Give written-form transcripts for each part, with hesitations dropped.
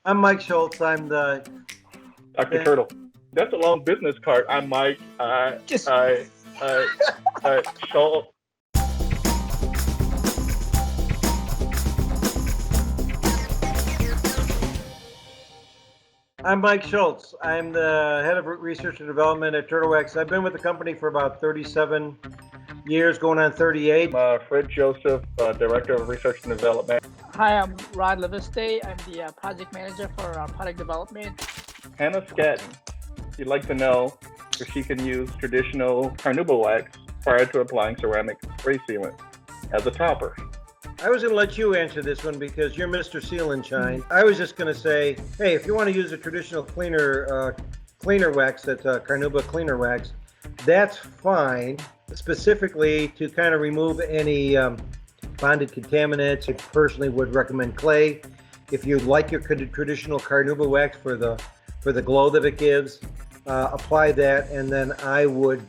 I'm Mike Schultz. I'm the Dr. Turtle. That's a long business card. I'm Mike. Just Schultz. I'm Mike Schultz. I'm the head of research and development at TurtleWax. I've been with the company for about 37 years, going on 38. Fred Joseph, director of research and development. Hi, I'm Rod Leviste. I'm the project manager for product development. Hannah Scatton. She'd like to know if she can use traditional Carnauba wax prior to applying ceramic spray sealant as a topper. I was going to let you answer this one because you're Mr. Seal and Shine. I was just going to say, hey, if you want to use a traditional cleaner wax, that's a Carnauba cleaner wax, that's fine. Specifically to kind of remove any bonded contaminants, I personally would recommend clay. If you like your traditional Carnauba wax for the glow that it gives, apply that, and then I would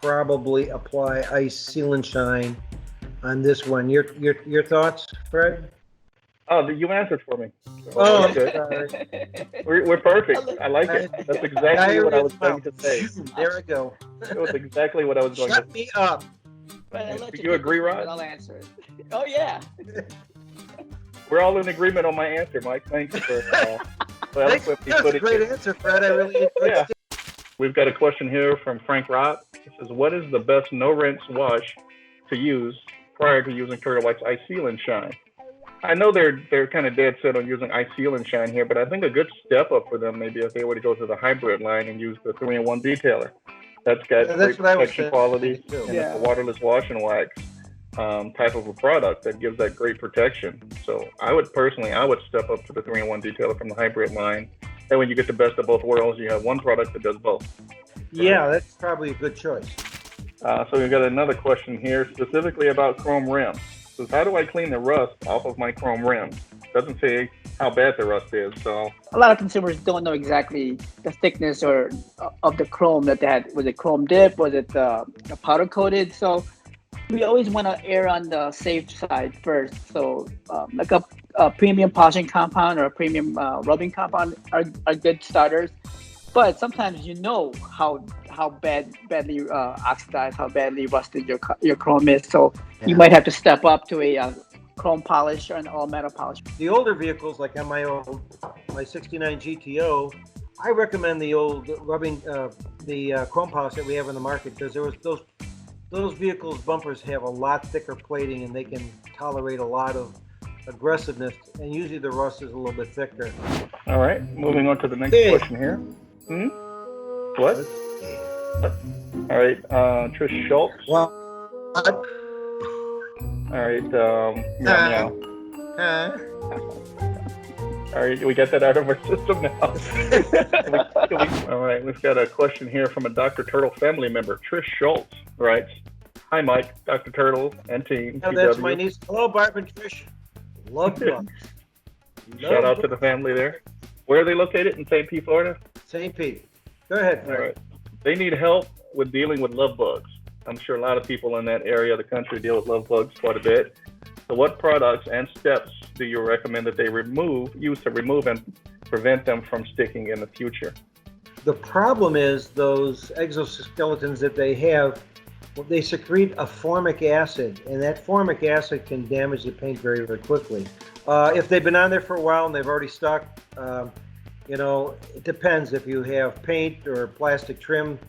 probably apply Ice Seal and Shine on this one. Your thoughts, Fred? Oh, you answered for me. Oh, I'm good. We're perfect. I like it. That's exactly what I was going to say. There we go. That was exactly what I was going to say. Shut me up. But Do you agree, Rod? I'll answer it. Oh, yeah. We're all in agreement on my answer, Mike. Thanks for That's a great answer, Fred. I really enjoyed Yeah. it. We've got a question here from Frank Rott. It says, what is the best no-rinse wash to use prior to using Turtle Wax Ice Seal and Shine? I know they're kind of dead set on using Ice Seal and Shine here, but I think a good step up for them maybe if they were to go to the hybrid line and use the 3-in-1 detailer. That's got great protection quality, and it's a waterless wash and wax type of a product that gives that great protection. So I would step up to the 3-in-1 detailer from the hybrid line. That way you get the best of both worlds. You have one product that does both. Yeah, that's probably a good choice. So we've got another question here specifically about chrome rims. It says, how do I clean the rust off of my chrome rims? Doesn't say how bad the rust is. So a lot of consumers don't know exactly the thickness or of the chrome that they had. Was it chrome dip? Was it powder coated? So we always want to err on the safe side first. So like a premium polishing compound or a premium rubbing compound are good starters. But sometimes you know how badly oxidized, how badly rusted your chrome is. So you might have to step up to a chrome polish or an all metal polish. The older vehicles, like on my 69 GTO, I recommend the old rubbing, the chrome polish that we have in the market, because those vehicles' bumpers have a lot thicker plating and they can tolerate a lot of aggressiveness, and usually the rust is a little bit thicker. All right, moving on to the next question here. What? All right, Trish Schultz. Well, all right, meow. All right, we got that out of our system now. All right, we've got a question here from a Dr. Turtle family member. Trish Schultz writes, hi, Mike, Dr. Turtle, and team. Oh, that's my niece. Hello, Barb and Trish. Love them. Shout out to the family there. Where are they located? In St. Pete, Florida? St. Pete. Go ahead, Fred. All right. They need help with dealing with love bugs. I'm sure a lot of people in that area of the country deal with love bugs quite a bit. So what products and steps do you recommend that they use to remove and prevent them from sticking in the future? The problem is those exoskeletons that they have, they secrete a formic acid, and that formic acid can damage the paint very, very quickly. If they've been on there for a while and they've already stuck, it depends. If you have paint or plastic trim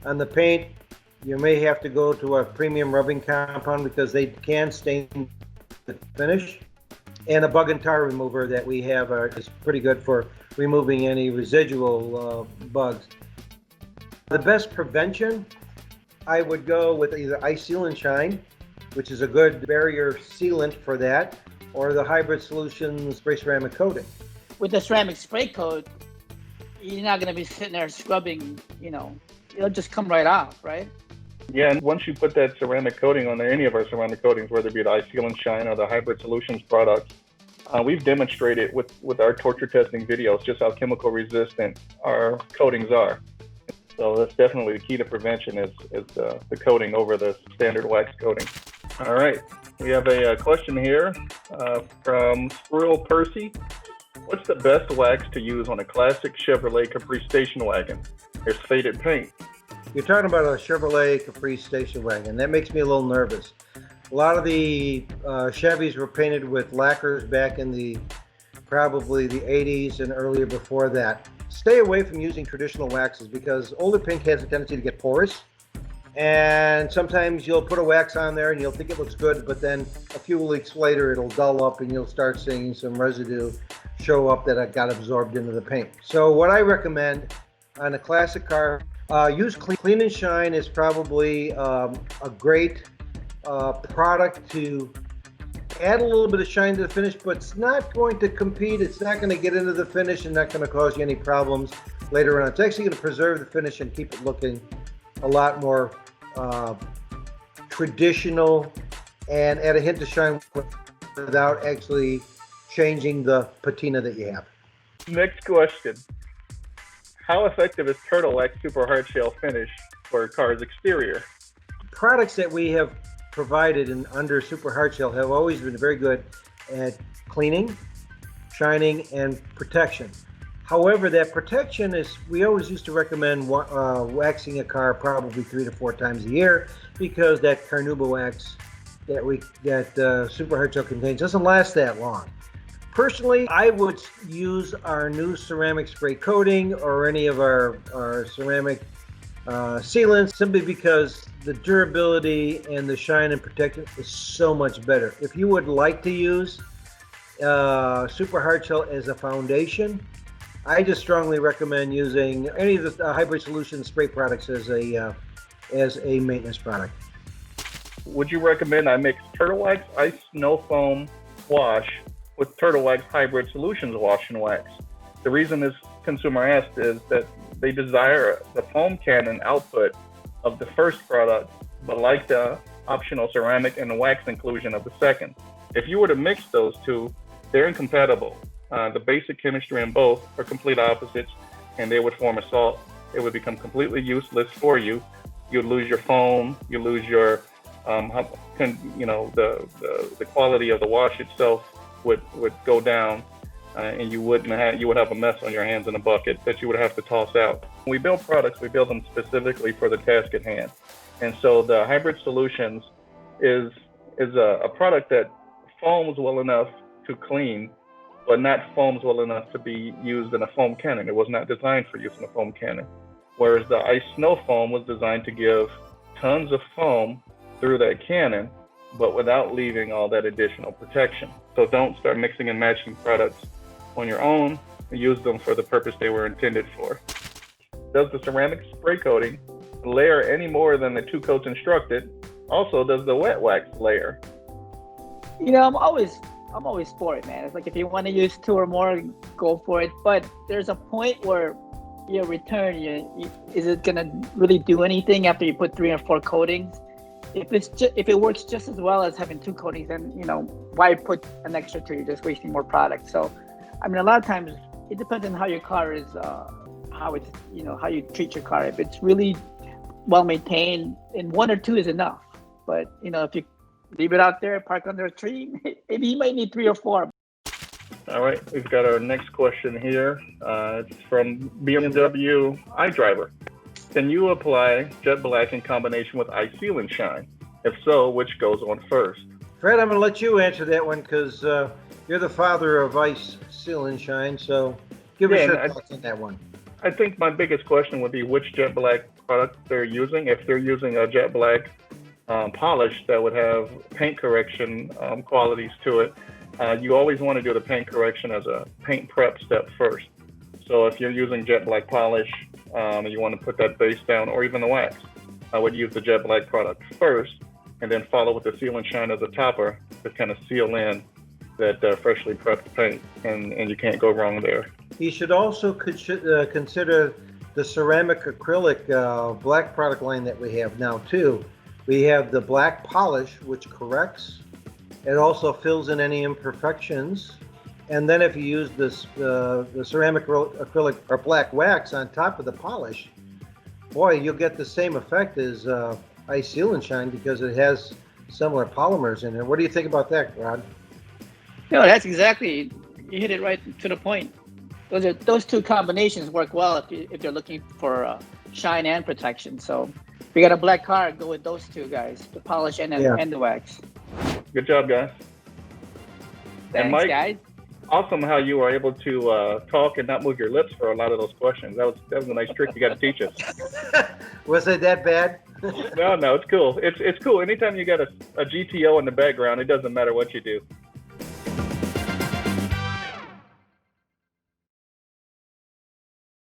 on the paint, you may have to go to a premium rubbing compound because they can stain the finish. And a bug and tar remover that we have is pretty good for removing any residual bugs. The best prevention, I would go with either Ice Seal and Shine, which is a good barrier sealant for that, or the Hybrid Solutions spray ceramic coating. With the ceramic spray coat, you're not going to be sitting there scrubbing, it'll just come right off, right? Yeah, and once you put that ceramic coating on there, any of our ceramic coatings, whether it be the Ice Seal and Shine or the Hybrid Solutions products, we've demonstrated with our torture testing videos just how chemical resistant our coatings are. So that's definitely the key to prevention is the coating over the standard wax coating. All right, we have a question here from Squirrel Percy. What's the best wax to use on a classic Chevrolet Caprice station wagon? There's faded paint. You're talking about a Chevrolet Caprice station wagon. That makes me a little nervous. A lot of the Chevys were painted with lacquers back in probably the 80s and earlier before that. Stay away from using traditional waxes because older paint has a tendency to get porous. And sometimes you'll put a wax on there and you'll think it looks good, but then a few weeks later it'll dull up and you'll start seeing some residue show up that got absorbed into the paint. So what I recommend on a classic car, use Clean and Shine is probably a great product to add a little bit of shine to the finish, but it's not going to compete. It's not going to get into the finish and not going to cause you any problems later on. It's actually going to preserve the finish and keep it looking a lot more traditional and add a hint of shine without actually changing the patina that you have. Next question. How effective is Turtle Wax Super Hard Shell Finish for a car's exterior? Products that we have provided under Super Hard Shell have always been very good at cleaning, shining, and protection. However, that protection we always used to recommend waxing a car probably 3 to 4 times a year because that Carnauba wax that Super Hard Shell contains doesn't last that long. Personally, I would use our new ceramic spray coating or any of our ceramic sealants simply because the durability and the shine and protection is so much better. If you would like to use Super Hard Shell as a foundation, I just strongly recommend using any of the Hybrid Solutions spray products as a maintenance product. Would you recommend I mix Turtle Wax Ice Snow Foam Wash with Turtle Wax Hybrid Solutions Wash and Wax? The reason this consumer asked is that they desire the foam cannon output of the first product, but like the optional ceramic and wax inclusion of the second. If you were to mix those two, they're incompatible. The basic chemistry in both are complete opposites, and they would form a salt. It would become completely useless for you. You'd lose your foam. You lose your, the quality of the wash itself would go down, and you would have a mess on your hands in a bucket that you would have to toss out. When we build products, we build them specifically for the task at hand, and so the Hybrid Solutions is a product that foams well enough to clean, but not foams well enough to be used in a foam cannon. It was not designed for use in a foam cannon, whereas the ice snow foam was designed to give tons of foam through that cannon, but without leaving all that additional protection. So don't start mixing and matching products on your own. Use them for the purpose they were intended for. Does the ceramic spray coating layer any more than the 2 coats instructed? Also, does the wet wax layer? I'm always for it, man. It's like if you want to use 2 or more, go for it. But there's a point where your return, is it gonna really do anything after you put 3 or 4 coatings? If it works just as well as having 2 coatings, then why put an extra 2? You're just wasting more product. So, I mean, a lot of times it depends on how your car is, how you treat your car. If it's really well maintained, and 1 or 2 is enough. But if you leave it out there, park under a tree, maybe you might need 3 or 4. All right, we've got our next question here. It's from BMW iDriver. Can you apply jet black in combination with ice seal and shine? If so, which goes on first? Fred, I'm going to let you answer that one because you're the father of ice seal and shine. So give us your thoughts on that one. I think my biggest question would be which jet black product they're using. If they're using a jet black polish that would have paint correction qualities to it, you always want to do the paint correction as a paint prep step first. So if you're using jet black polish and you want to put that base down, or even the wax, I would use the jet black product first and then follow with the seal and shine as a topper to kind of seal in that freshly prepped paint, and you can't go wrong there. You should also consider the ceramic acrylic black product line that we have now too. We have the black polish, which corrects. It also fills in any imperfections. And then if you use this the ceramic acrylic or black wax on top of the polish, boy, you'll get the same effect as ice seal and shine because it has similar polymers in it. What do you think about that, Rod? No, that's exactly You hit it right to the point. Those two combinations work well if you're looking for shine and protection. So if you got a black car, go with those two guys, the polish and the wax. Good job, guys. Thanks, Mike, guys. Awesome how you were able to talk and not move your lips for a lot of those questions. That was a nice trick you got to teach us. Was it that bad? No, it's cool. It's cool. Anytime you got a GTO in the background, it doesn't matter what you do.